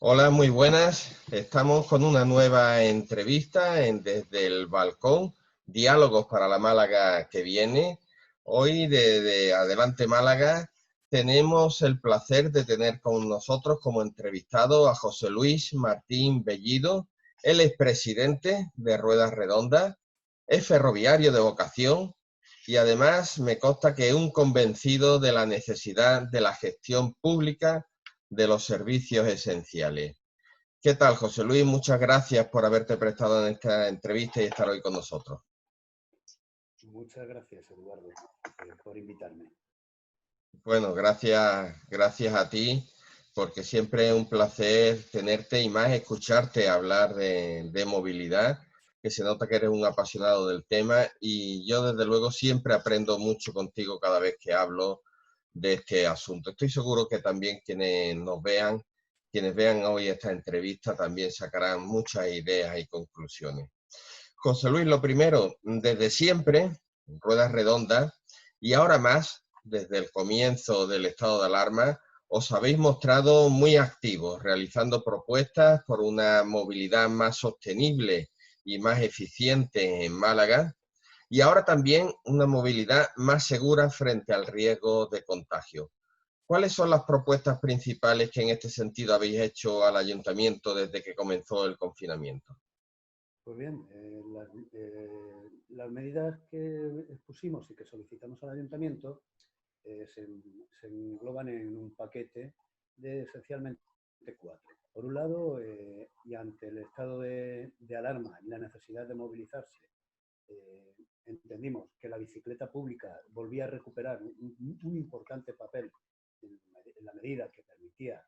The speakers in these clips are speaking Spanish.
Hola, muy buenas. Estamos con una nueva entrevista Desde el Balcón, Diálogos para la Málaga que viene. Hoy de Adelante Málaga tenemos el placer de tener con nosotros como entrevistado a José Luis Martín Bellido. Él es presidente de Ruedas Redondas, es ferroviario de vocación y además me consta que es un convencido de la necesidad de la gestión pública de los servicios esenciales. ¿Qué tal, José Luis? Muchas gracias por haberte prestado en esta entrevista y estar hoy con nosotros. Muchas gracias, Eduardo, por invitarme. Bueno, gracias a ti, porque siempre es un placer tenerte y más escucharte hablar de movilidad, que se nota que eres un apasionado del tema y yo desde luego siempre aprendo mucho contigo cada vez que hablo de este asunto. Estoy seguro que también quienes vean hoy esta entrevista también sacarán muchas ideas y conclusiones. José Luis, lo primero, desde siempre, Ruedas Redondas, y ahora más, desde el comienzo del estado de alarma, os habéis mostrado muy activos, realizando propuestas por una movilidad más sostenible y más eficiente en Málaga, y ahora también una movilidad más segura frente al riesgo de contagio. ¿Cuáles son las propuestas principales que en este sentido habéis hecho al ayuntamiento desde que comenzó el confinamiento? Pues bien, las medidas que expusimos y que solicitamos al ayuntamiento se engloban en un paquete de esencialmente cuatro. Por un lado, y ante el estado de alarma y la necesidad de movilizarse, entendimos que la bicicleta pública volvía a recuperar un importante papel en la medida que permitía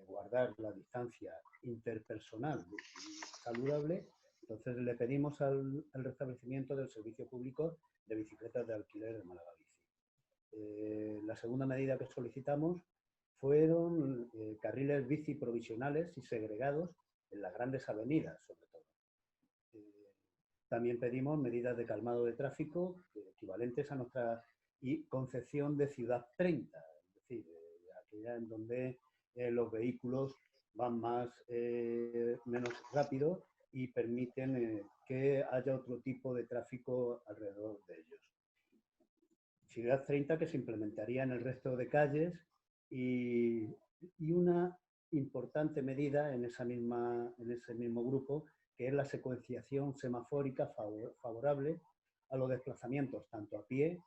guardar la distancia interpersonal saludable. Entonces le pedimos al restablecimiento del servicio público de bicicletas de alquiler de Málaga Bici. La segunda medida que solicitamos fueron carriles bici provisionales y segregados en las grandes avenidas, sobre todo. También pedimos medidas de calmado de tráfico equivalentes a nuestra concepción de ciudad 30, es decir, aquella en donde los vehículos van menos rápido y permiten que haya otro tipo de tráfico alrededor de ellos. Ciudad 30 que se implementaría en el resto de calles y una importante medida en ese mismo grupo, que es la secuenciación semafórica favorable a los desplazamientos tanto a pie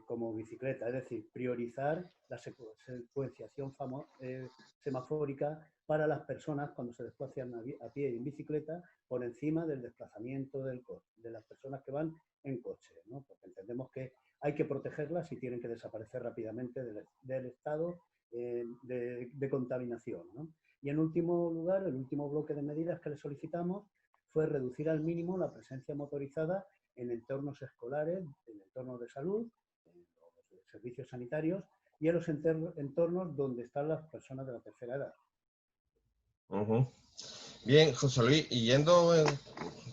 como bicicleta, es decir, priorizar la secuenciación semafórica para las personas cuando se desplazan a pie y en bicicleta por encima del desplazamiento de las personas que van en coche, ¿no? Porque entendemos que hay que protegerlas y tienen que desaparecer rápidamente del estado de contaminación, ¿no? Y en último lugar, el último bloque de medidas que le solicitamos fue reducir al mínimo la presencia motorizada en entornos escolares, en entornos de salud, en los servicios sanitarios y en los entornos donde están las personas de la tercera edad. Bien, José Luis, y yendo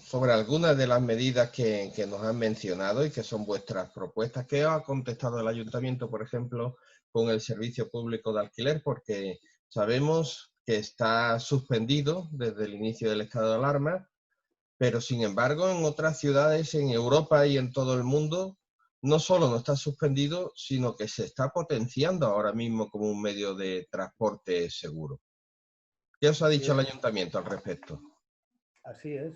sobre algunas de las medidas que nos han mencionado y que son vuestras propuestas, ¿qué ha contestado el ayuntamiento, por ejemplo, con el servicio público de alquiler? Porque sabemos que está suspendido desde el inicio del estado de alarma, pero sin embargo en otras ciudades en Europa y en todo el mundo no solo no está suspendido, sino que se está potenciando ahora mismo como un medio de transporte seguro. ¿Qué os ha Así dicho el es. ayuntamiento al respecto? Así es.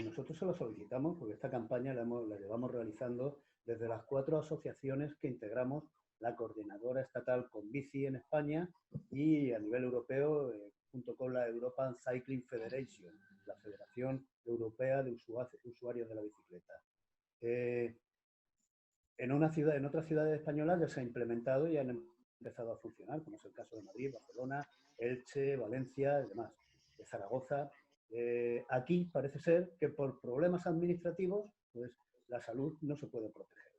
Nosotros se lo solicitamos porque esta campaña la llevamos realizando desde las 4 asociaciones que integramos la Coordinadora Estatal con Bici en España y a nivel europeo, junto con la European Cycling Federation, la Federación Europea de Usuarios de la Bicicleta. En otras ciudades españolas ya se ha implementado y han empezado a funcionar, como es el caso de Madrid, Barcelona, Elche, Valencia y demás, de Zaragoza. Aquí parece ser que por problemas administrativos, pues la salud no se puede proteger.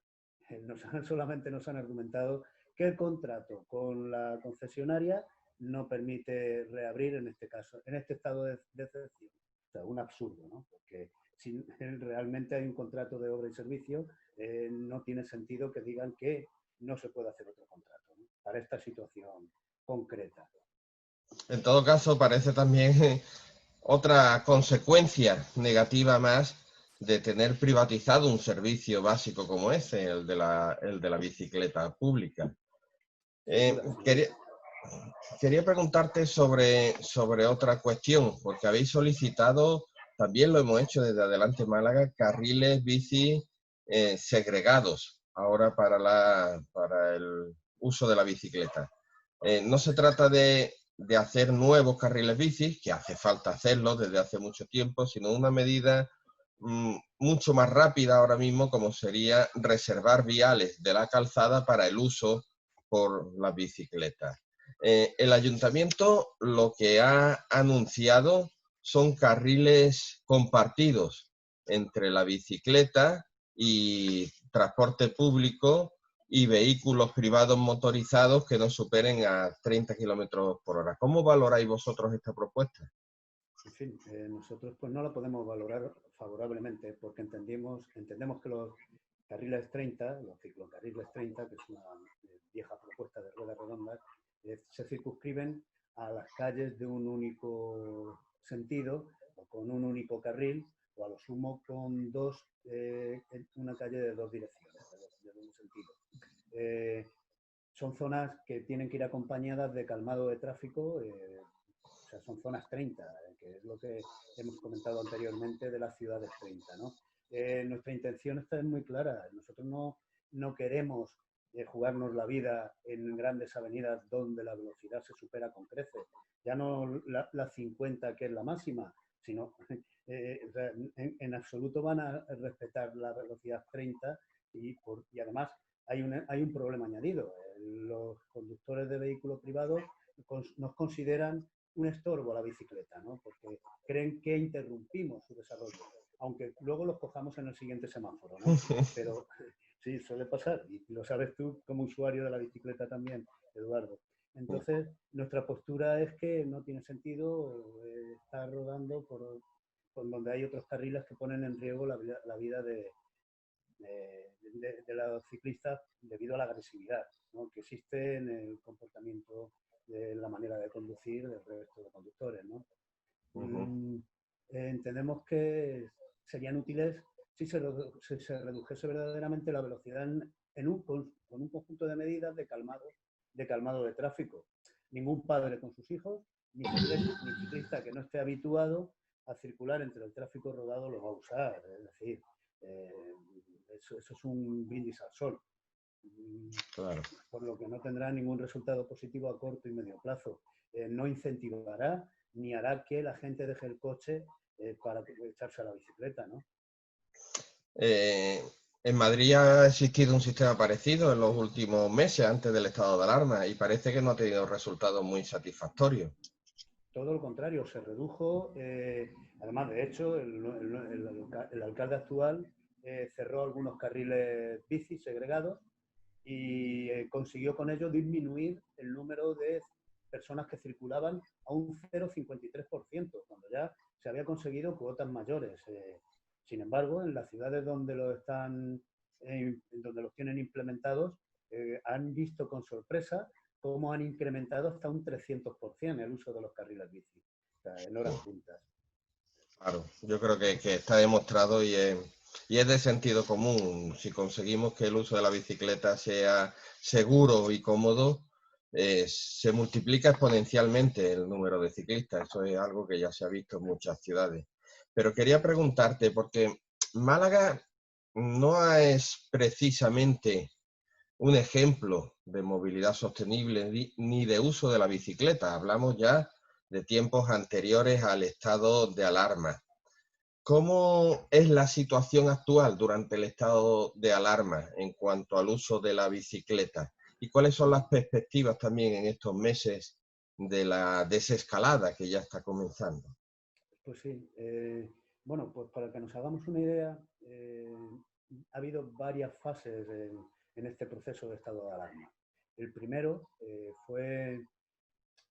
Solamente nos han argumentado que el contrato con la concesionaria no permite reabrir en este caso, en este estado de excepción. O sea, un absurdo, ¿no? Porque si realmente hay un contrato de obra y servicio, no tiene sentido que digan que no se puede hacer otro contrato, ¿no? Para esta situación concreta. En todo caso, parece también otra consecuencia negativa más de tener privatizado un servicio básico como ese, el de la bicicleta pública. Sin duda, sin duda. Quería, quería preguntarte sobre otra cuestión, porque habéis solicitado, también lo hemos hecho desde Adelante Málaga, carriles bici segregados ahora para el uso de la bicicleta. No se trata de hacer nuevos carriles bici, que hace falta hacerlo desde hace mucho tiempo, sino una medida mucho más rápida ahora mismo, como sería reservar viales de la calzada para el uso por las bicicletas. El ayuntamiento lo que ha anunciado son carriles compartidos entre la bicicleta y transporte público y vehículos privados motorizados que no superen a 30 kilómetros por hora. ¿Cómo valoráis vosotros esta propuesta? En fin, nosotros pues no la podemos valorar favorablemente porque entendemos que los carriles 30, los ciclocarriles 30, que es una vieja propuesta de ruedas redondas, se circunscriben a las calles de un único sentido o con un único carril o a lo sumo con una calle de dos direcciones, de un sentido. Eh, Son zonas que tienen que ir acompañadas de calmado de tráfico, o sea, son zonas 30, que es lo que hemos comentado anteriormente de las ciudades 30, ¿no? Nuestra intención está muy clara. Nosotros no queremos jugarnos la vida en grandes avenidas donde la velocidad se supera con creces. Ya no la 50, que es la máxima, sino o sea, en absoluto van a respetar la velocidad 30 y además hay un problema añadido. Los conductores de vehículos privados nos consideran un estorbo a la bicicleta, ¿no? Porque creen que interrumpimos su desarrollo, aunque luego los cojamos en el siguiente semáforo, ¿no? Pero sí, suele pasar, y lo sabes tú como usuario de la bicicleta también, Eduardo. Entonces, nuestra postura es que no tiene sentido estar rodando por donde hay otros carriles que ponen en riesgo la vida de los ciclistas debido a la agresividad, ¿no?, que existe en el comportamiento de la manera de conducir del resto de conductores, ¿no? Uh -huh. Entendemos que serían útiles si se redujese verdaderamente la velocidad con un conjunto de medidas de calmado de tráfico. Ningún padre con sus hijos, ni ciclista que no esté habituado a circular entre el tráfico rodado lo va a usar. Es decir, eh, eso es un brindis al sol. Claro. Por lo que no tendrá ningún resultado positivo a corto y medio plazo. No incentivará ni hará que la gente deje el coche para echarse a la bicicleta, ¿no? Eh, en Madrid ha existido un sistema parecido en los últimos meses antes del estado de alarma y parece que no ha tenido resultados muy satisfactorios. Todo lo contrario, se redujo. Además, de hecho, el alcalde actual cerró algunos carriles bici segregados y consiguió con ello disminuir el número de personas que circulaban a un 0,53%, cuando ya se había conseguido cuotas mayores. Sin embargo, en las ciudades donde los tienen implementados, han visto con sorpresa cómo han incrementado hasta un 300% el uso de los carriles bici, o sea, en horas puntas. Claro, yo creo que está demostrado y es de sentido común. Si conseguimos que el uso de la bicicleta sea seguro y cómodo, se multiplica exponencialmente el número de ciclistas. Eso es algo que ya se ha visto en muchas ciudades. Pero quería preguntarte, porque Málaga no es precisamente un ejemplo de movilidad sostenible ni de uso de la bicicleta. Hablamos ya de tiempos anteriores al estado de alarma. ¿Cómo es la situación actual durante el estado de alarma en cuanto al uso de la bicicleta? ¿Y cuáles son las perspectivas también en estos meses de la desescalada que ya está comenzando? Pues sí. Bueno, pues para que nos hagamos una idea, ha habido varias fases en este proceso de estado de alarma.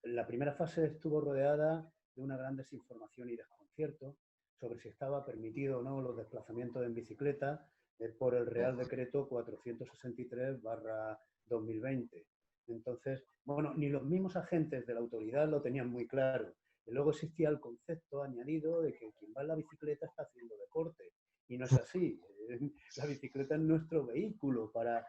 La primera fase estuvo rodeada de una gran desinformación y desconcierto sobre si estaba permitido o no los desplazamientos en bicicleta por el Real Decreto 463/2020. Entonces, bueno, ni los mismos agentes de la autoridad lo tenían muy claro. Y luego existía el concepto añadido de que quien va en la bicicleta está haciendo deporte. Y no es así. La bicicleta es nuestro vehículo para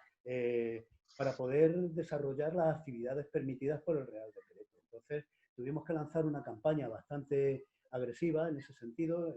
poder desarrollar las actividades permitidas por el Real Decreto. Entonces, tuvimos que lanzar una campaña bastante agresiva en ese sentido,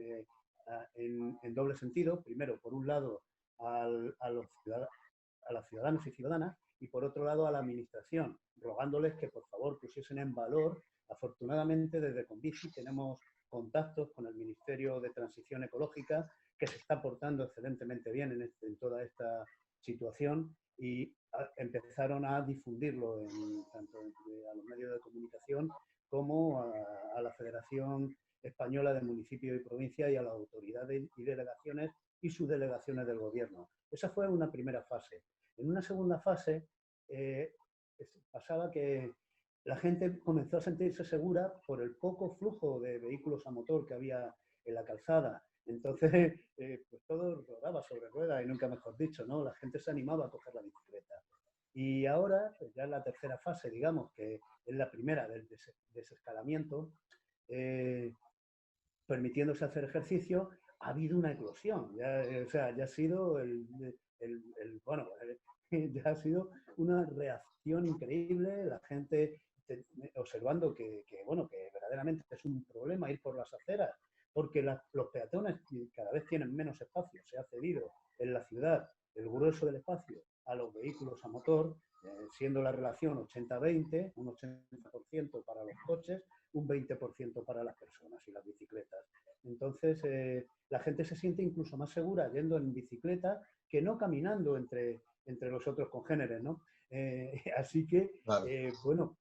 en doble sentido. Primero, por un lado, a las ciudadanos y ciudadanas, y por otro lado a la administración, rogándoles que por favor pusiesen en valor. Afortunadamente desde Convici tenemos contactos con el Ministerio de Transición Ecológica, que se está portando excelentemente bien en toda esta situación, y empezaron a difundirlo tanto a los medios de comunicación como a la Federación Española de Municipios y Provincias y a las autoridades y delegaciones y subdelegaciones del gobierno. Esa fue una primera fase. En una segunda fase pasaba que la gente comenzó a sentirse segura por el poco flujo de vehículos a motor que había en la calzada. Entonces, pues todo rodaba sobre ruedas y nunca mejor dicho, ¿no? La gente se animaba a coger la bicicleta. Y ahora, pues ya en la tercera fase, digamos, que es la primera del desescalamiento, permitiéndose hacer ejercicio, ha habido una eclosión. Ya, o sea, ya ha sido bueno, ya ha sido una reacción increíble, la gente observando bueno, que verdaderamente es un problema ir por las aceras, porque los peatones cada vez tienen menos espacio, se ha cedido en la ciudad el grueso del espacio a los vehículos a motor, siendo la relación 80-20, un 80% para los coches, un 20% para las personas y las bicicletas. Entonces, la gente se siente incluso más segura yendo en bicicleta que no caminando entre los otros congéneres, ¿no? Así que, Claro. bueno,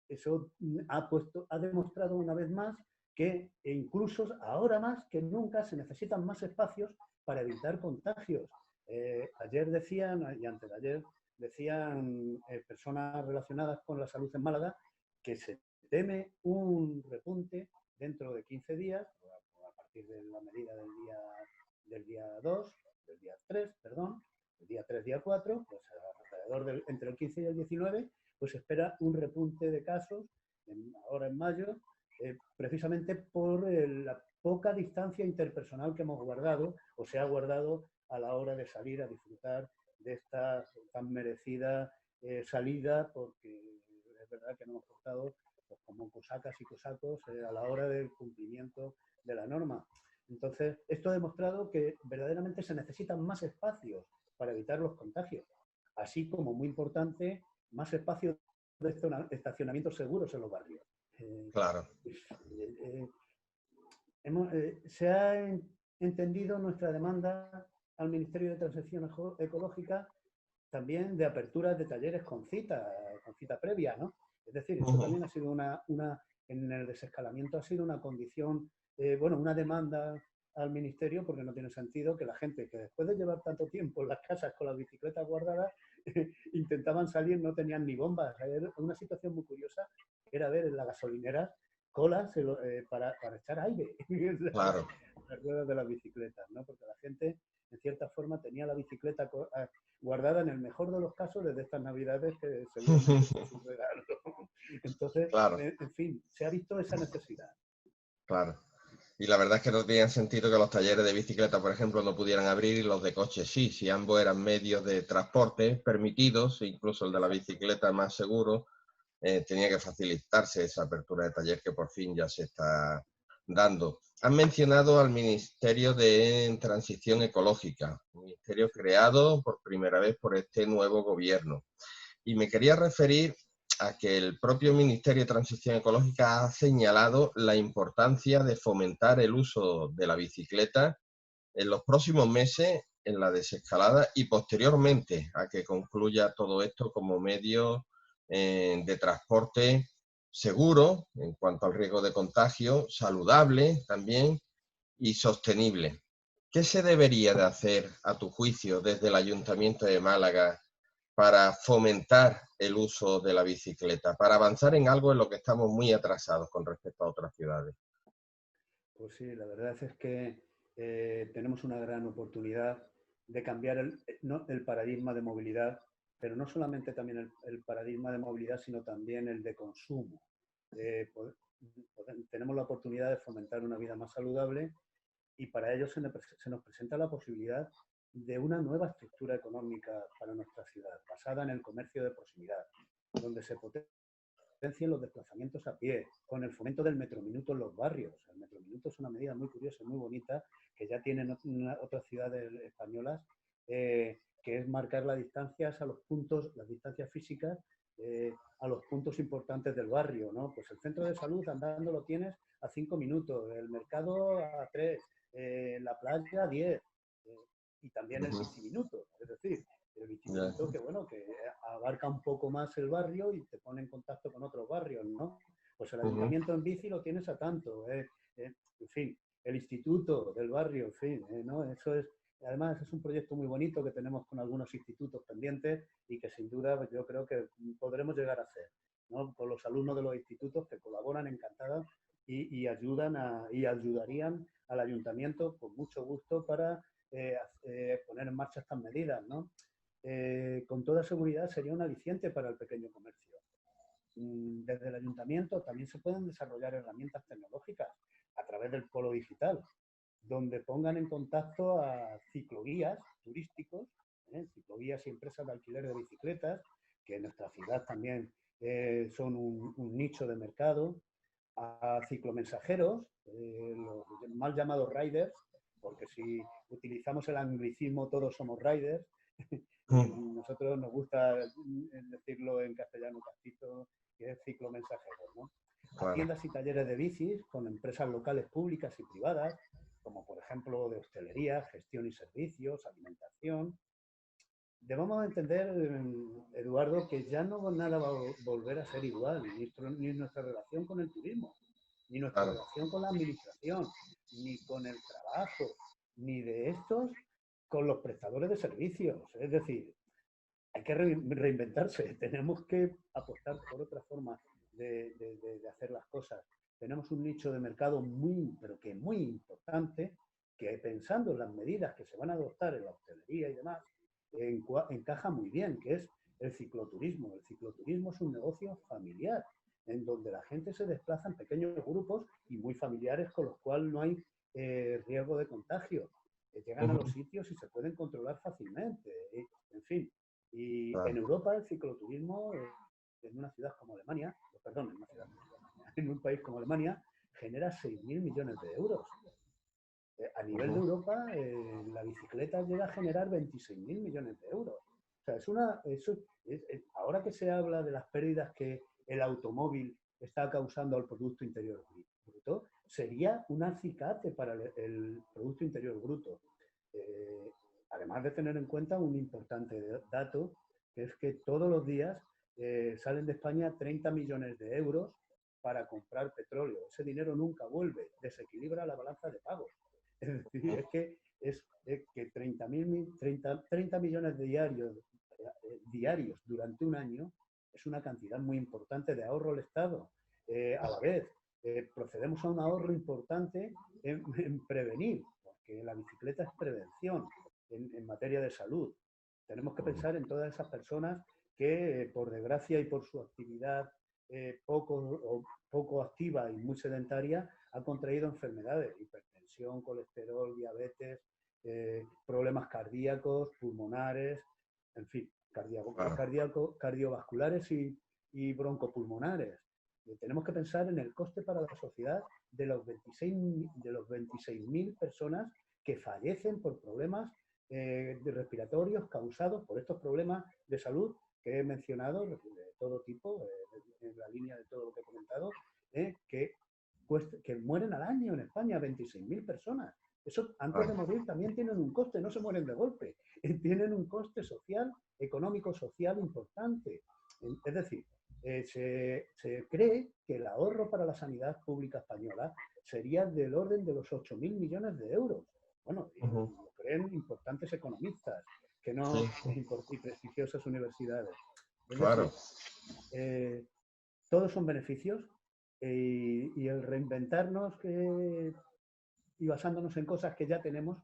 eso ha demostrado una vez más que incluso ahora más que nunca se necesitan más espacios para evitar contagios. Ayer decían, y antes de ayer, decían personas relacionadas con la salud en Málaga que se teme un repunte dentro de 15 días, a partir de la medida del día 2, del día 3, perdón, el día 3, día 4, pues alrededor entre el 15 y el 19, pues espera un repunte de casos ahora en mayo, precisamente por la poca distancia interpersonal que hemos guardado o se ha guardado a la hora de salir a disfrutar de esta tan merecida salida, porque es verdad que nos hemos portado pues, como cosacas y cosacos a la hora del cumplimiento de la norma. Entonces, esto ha demostrado que verdaderamente se necesitan más espacios para evitar los contagios, así como, muy importante, más espacios de estacionamientos seguros en los barrios. Claro. Se ha entendido nuestra demanda al Ministerio de Transición Ecológica también de aperturas de talleres con cita previa, ¿no? Es decir, esto también ha sido en el desescalamiento ha sido una condición, bueno, una demanda al Ministerio, porque no tiene sentido que la gente que después de llevar tanto tiempo en las casas con las bicicletas guardadas, intentaban salir, no tenían ni bombas. Una situación muy curiosa era ver en la gasolinera colas para echar aire Claro. las ruedas de las bicicletas, ¿no? Porque la gente, en cierta forma, tenía la bicicleta guardada en el mejor de los casos desde estas navidades que seguramente es un regalo. Entonces, Claro, en fin, se ha visto esa necesidad. claro. Y la verdad es que no tenía sentido que los talleres de bicicleta, por ejemplo, no pudieran abrir y los de coche sí, si ambos eran medios de transporte permitidos, incluso el de la bicicleta más seguro, tenía que facilitarse esa apertura de taller que por fin ya se está dando. Han mencionado al Ministerio de Transición Ecológica, un ministerio creado por primera vez por este nuevo gobierno. Y me quería referir a que el propio Ministerio de Transición Ecológica ha señalado la importancia de fomentar el uso de la bicicleta en los próximos meses en la desescalada y posteriormente a que concluya todo esto como medio de transporte seguro en cuanto al riesgo de contagio, saludable también y sostenible. ¿Qué se debería de hacer, a tu juicio, desde el Ayuntamiento de Málaga para fomentar el uso de la bicicleta, para avanzar en algo en lo que estamos muy atrasados con respecto a otras ciudades? Pues sí, la verdad es que tenemos una gran oportunidad de cambiar el paradigma de movilidad pero no solamente también el paradigma de movilidad, sino también el de consumo. Tenemos la oportunidad de fomentar una vida más saludable y para ello se nos presenta la posibilidad de una nueva estructura económica para nuestra ciudad, basada en el comercio de proximidad, donde se potencien los desplazamientos a pie, con el fomento del metrominuto en los barrios. El metrominuto es una medida muy curiosa y muy bonita que ya tienen otras ciudades españolas, que es marcar las distancias a los puntos, las distancias físicas a los puntos importantes del barrio, ¿no? Pues el centro de salud andando lo tienes a 5 minutos, el mercado a 3, la playa a 10, y también el biciminuto, es decir, el biciminuto que, bueno, que abarca un poco más el barrio y te pone en contacto con otros barrios, ¿no? Pues el ayuntamiento en bici lo tienes a tanto, en fin, el instituto del barrio, en fin, ¿no? Eso es, además es un proyecto muy bonito que tenemos con algunos institutos pendientes y que sin duda yo creo que podremos llegar a hacer, ¿no? Con los alumnos de los institutos que colaboran encantados y ayudarían al ayuntamiento con mucho gusto para poner en marcha estas medidas, ¿no? Con toda seguridad sería un aliciente para el pequeño comercio. Desde el ayuntamiento también se pueden desarrollar herramientas tecnológicas a través del polo digital, donde pongan en contacto a cicloguías turísticos, cicloguías y empresas de alquiler de bicicletas, que en nuestra ciudad también son un nicho de mercado, a ciclomensajeros, los mal llamados riders, porque si utilizamos el anglicismo todos somos riders, nosotros nos gusta decirlo en castellano castizo, que es ciclomensajero, ¿no? A tiendas y talleres de bicis con empresas locales públicas y privadas, como por ejemplo de hostelería, gestión y servicios, alimentación. Debemos entender, Eduardo, que ya no nada va a volver a ser igual, ni nuestra relación con el turismo, ni nuestra relación con la administración, ni con el trabajo, ni de estos con los prestadores de servicios. Es decir, hay que reinventarse, tenemos que apostar por otra forma de hacer las cosas. Tenemos un nicho de mercado muy, pero que muy importante, que pensando en las medidas que se van a adoptar en la hostelería y demás, encaja muy bien, que es el cicloturismo. El cicloturismo es un negocio familiar, en donde la gente se desplaza en pequeños grupos y muy familiares, con los cuales no hay riesgo de contagio. Llegan a los sitios y se pueden controlar fácilmente. En fin, y en Europa el cicloturismo, en una ciudad como Alemania, perdón, en una ciudad, en un país como Alemania, genera 6.000 millones de euros. A nivel de Europa, la bicicleta llega a generar 26.000 millones de euros. O sea, ahora que se habla de las pérdidas que el automóvil está causando al Producto Interior Bruto, sería un acicate para el Producto Interior Bruto. Además de tener en cuenta un importante dato, que es que todos los días salen de España 30 millones de euros para comprar petróleo. Ese dinero nunca vuelve, desequilibra la balanza de pagos. Es decir, es que 30 millones diarios durante un año es una cantidad muy importante de ahorro al Estado. A la vez, procedemos a un ahorro importante en prevenir, porque la bicicleta es prevención en materia de salud. Tenemos que pensar en todas esas personas que, por desgracia y por su actividad poco activa y muy sedentaria, han contraído enfermedades, hipertensión, colesterol, diabetes, problemas cardíacos, pulmonares, en fin, cardiovasculares y broncopulmonares. Tenemos que pensar en el coste para la sociedad de los 26.000 personas que fallecen por problemas respiratorios causados por estos problemas de salud que he mencionado, de todo tipo, en la línea de todo lo que he comentado, que mueren al año en España 26.000 personas. Eso, antes de morir, también tienen un coste, no se mueren de golpe. Tienen un coste social, económico, social importante. Es decir, se cree que el ahorro para la sanidad pública española sería del orden de los 8.000 millones de euros. Bueno, lo creen importantes economistas que no, y prestigiosas universidades. Es decir, todos son beneficios y el reinventarnos y basándonos en cosas que ya tenemos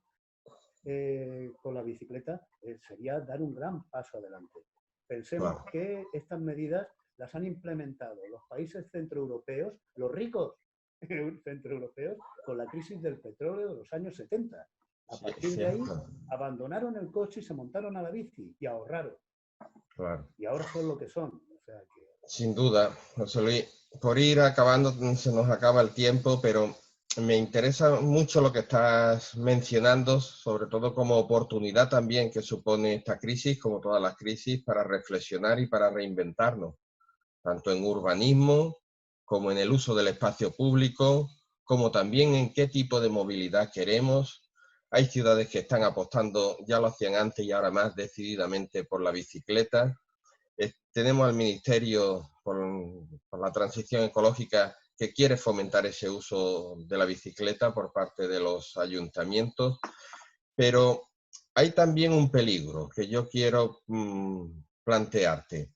con la bicicleta sería dar un gran paso adelante. Pensemos claro. que estas medidas las han implementado los países centroeuropeos, los ricos centroeuropeos, con la crisis del petróleo de los años 70. A Sí, es partir de ahí, cierto, abandonaron el coche y se montaron a la bici y ahorraron. claro. Y ahora son lo que son. O sea que, Sin duda, José Luis. Por ir acabando, se nos acaba el tiempo, pero me interesa mucho lo que estás mencionando, sobre todo como oportunidad también que supone esta crisis, como todas las crisis, para reflexionar y para reinventarnos, tanto en urbanismo como en el uso del espacio público, como también en qué tipo de movilidad queremos. Hay ciudades que están apostando, ya lo hacían antes y ahora más decididamente por la bicicleta. Tenemos al Ministerio por la Transición Ecológica que quiere fomentar ese uso de la bicicleta por parte de los ayuntamientos, pero hay también un peligro que yo quiero plantearte,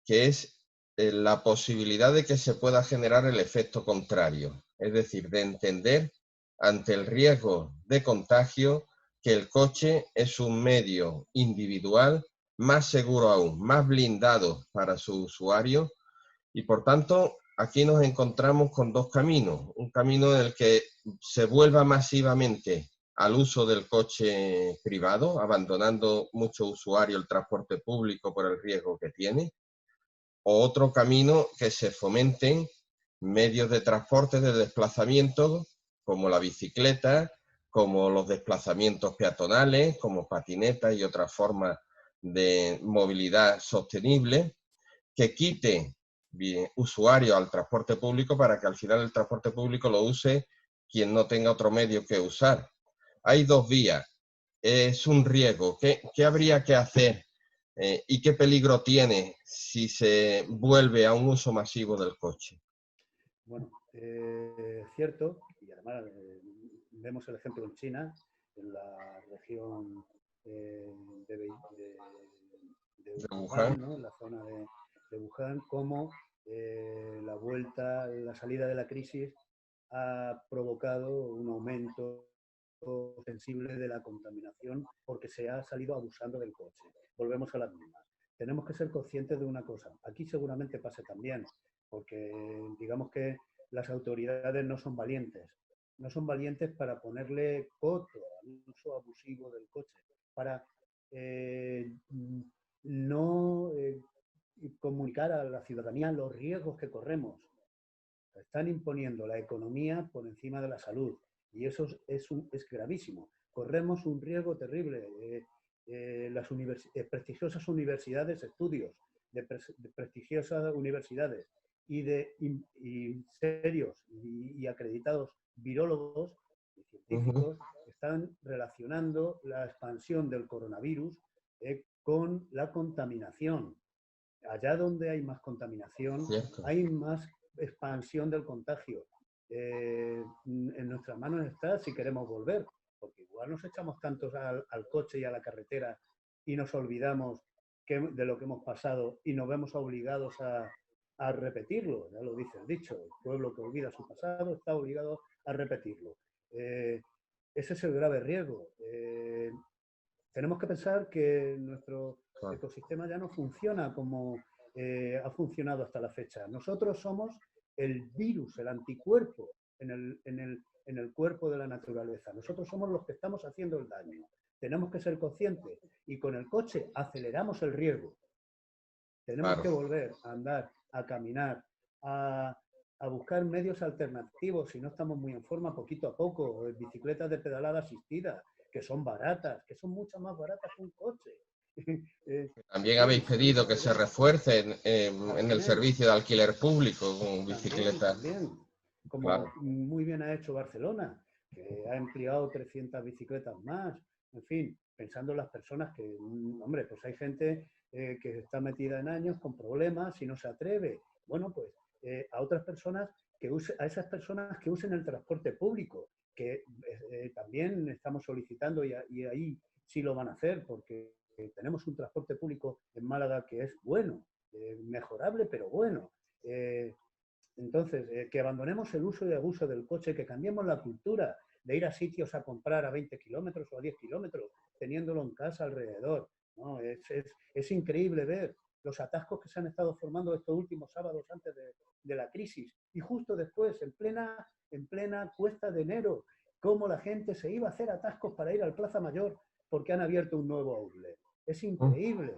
que es la posibilidad de que se pueda generar el efecto contrario, es decir, de entender ante el riesgo de contagio que el coche es un medio individual más seguro aún, más blindado para su usuario y por tanto aquí nos encontramos con dos caminos, un camino en el que se vuelva masivamente al uso del coche privado, abandonando mucho usuario el transporte público por el riesgo que tiene, o otro camino que se fomenten medios de transporte de desplazamiento como la bicicleta, como los desplazamientos peatonales, como patinetas y otras formas de movilidad sostenible, que quite usuarios al transporte público para que al final el transporte público lo use quien no tenga otro medio que usar. Hay dos vías, es un riesgo. ¿Qué habría que hacer y qué peligro tiene si se vuelve a un uso masivo del coche? bueno, es cierto, y además vemos el ejemplo en China, en la región de, De Wuhan, Wuhan. ¿no? En la zona de Wuhan, cómo la salida de la crisis ha provocado un aumento sensible de la contaminación porque se ha salido abusando del coche. Volvemos a la misma. Tenemos que ser conscientes de una cosa. Aquí seguramente pase también, porque digamos que las autoridades no son valientes. No son valientes para ponerle coto al uso abusivo del coche, para no comunicar a la ciudadanía los riesgos que corremos. Están imponiendo la economía por encima de la salud y eso es gravísimo. Corremos un riesgo terrible. Las prestigiosas universidades, estudios de prestigiosas universidades y serios y acreditados virólogos y científicos están relacionando la expansión del coronavirus con la contaminación. Allá donde hay más contaminación, Cierto. hay más expansión del contagio. En nuestras manos está si queremos volver, porque igual nos echamos tantos al coche y a la carretera y nos olvidamos de lo que hemos pasado y nos vemos obligados a repetirlo. Ya lo dice el dicho, el pueblo que olvida su pasado está obligado a repetirlo. Ese es el grave riesgo. Tenemos que pensar que nuestro ecosistema ya no funciona como ha funcionado hasta la fecha. Nosotros somos el virus, el anticuerpo en el cuerpo de la naturaleza. Nosotros somos los que estamos haciendo el daño. Tenemos que ser conscientes y con el coche aceleramos el riesgo. Tenemos Claro. que volver a andar, a caminar, a buscar medios alternativos, si no estamos muy en forma, poquito a poco, bicicletas de pedalada asistida, que son baratas, que son mucho más baratas que un coche. En También habéis fin, pedido que se refuerce en el también, servicio de alquiler público con también, bicicletas. también, como Claro. muy bien ha hecho Barcelona, que ha empleado 300 bicicletas más, en fin, pensando en las personas que, hombre, pues hay gente que está metida en años con problemas y no se atreve. Bueno, pues a otras personas a esas personas que usen el transporte público, que también estamos solicitando y ahí sí lo van a hacer, porque tenemos un transporte público en Málaga que es bueno, mejorable, pero bueno. Entonces, que abandonemos el uso y abuso del coche, que cambiemos la cultura de ir a sitios a comprar a 20 kilómetros o a 10 kilómetros, teniéndolo en casa alrededor. ¿No? Es increíble ver los atascos que se han estado formando estos últimos sábados antes de la crisis y justo después, en plena cuesta de enero, cómo la gente se iba a hacer atascos para ir al Plaza Mayor porque han abierto un nuevo outlet. Es increíble.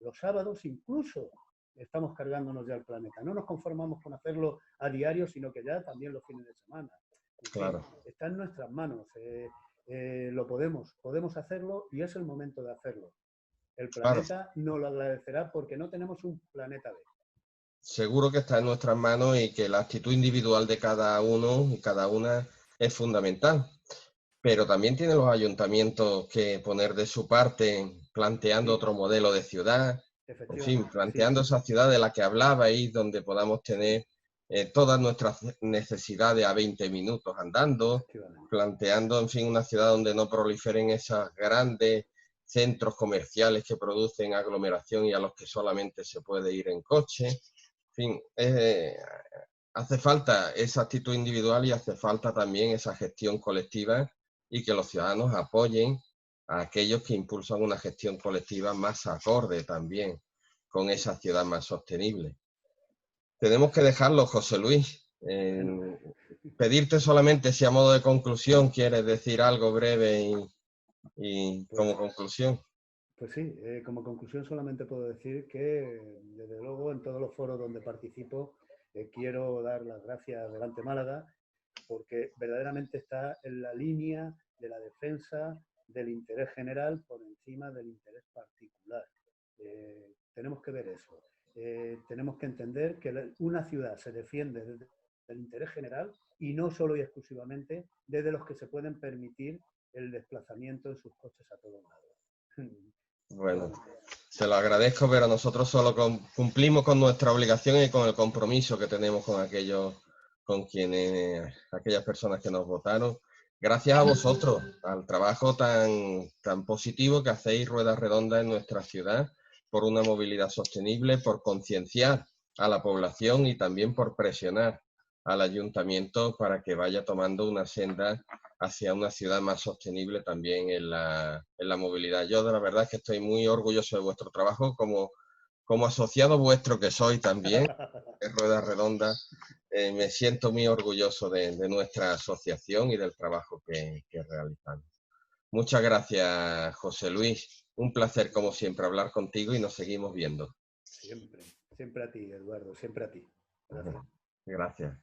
Los sábados incluso estamos cargándonos ya el planeta. No nos conformamos con hacerlo a diario, sino que ya también los fines de semana. En Claro. fin, está en nuestras manos. Lo podemos hacerlo y es el momento de hacerlo. El Claro. planeta nos lo agradecerá porque no tenemos un planeta B. Seguro que está en nuestras manos y que la actitud individual de cada uno y cada una es fundamental. Pero también tienen los ayuntamientos que poner de su parte, planteando Sí, otro modelo de ciudad, en fin, efectivamente, sí. planteando esa ciudad de la que hablabais, donde podamos tener todas nuestras necesidades a 20 minutos andando, Efectivamente. planteando, en fin, una ciudad donde no proliferen esos grandes centros comerciales que producen aglomeración y a los que solamente se puede ir en coche. En fin, hace falta esa actitud individual y hace falta también esa gestión colectiva y que los ciudadanos apoyen a aquellos que impulsan una gestión colectiva más acorde también con esa ciudad más sostenible. Tenemos que dejarlo, José Luis. Bueno, Pedirte solamente si a modo de conclusión quieres decir algo breve y pues, como conclusión. pues sí, como conclusión solamente puedo decir que, desde luego, en todos los foros donde participo, quiero dar las gracias delante Málaga porque verdaderamente está en la línea de la defensa del interés general por encima del interés particular. Tenemos que ver eso. Tenemos que entender que una ciudad se defiende desde el interés general y no solo y exclusivamente desde los que se pueden permitir el desplazamiento en sus coches a todos lados. Bueno, Solamente eso. se lo agradezco, pero nosotros solo cumplimos con nuestra obligación y con el compromiso que tenemos con aquellos, con quienes, aquellas personas que nos votaron. Gracias a vosotros, al trabajo tan positivo que hacéis Ruedas Redondas en nuestra ciudad, por una movilidad sostenible, por concienciar a la población y también por presionar al ayuntamiento para que vaya tomando una senda hacia una ciudad más sostenible también en la movilidad. Yo de la verdad es que estoy muy orgulloso de vuestro trabajo como asociado vuestro que soy también, de Ruedas Redondas. Me siento muy orgulloso de nuestra asociación y del trabajo que realizamos. Muchas gracias, José Luis. Un placer, como siempre, hablar contigo y nos seguimos viendo. Siempre, siempre a ti, Eduardo, siempre a ti. Gracias. Gracias.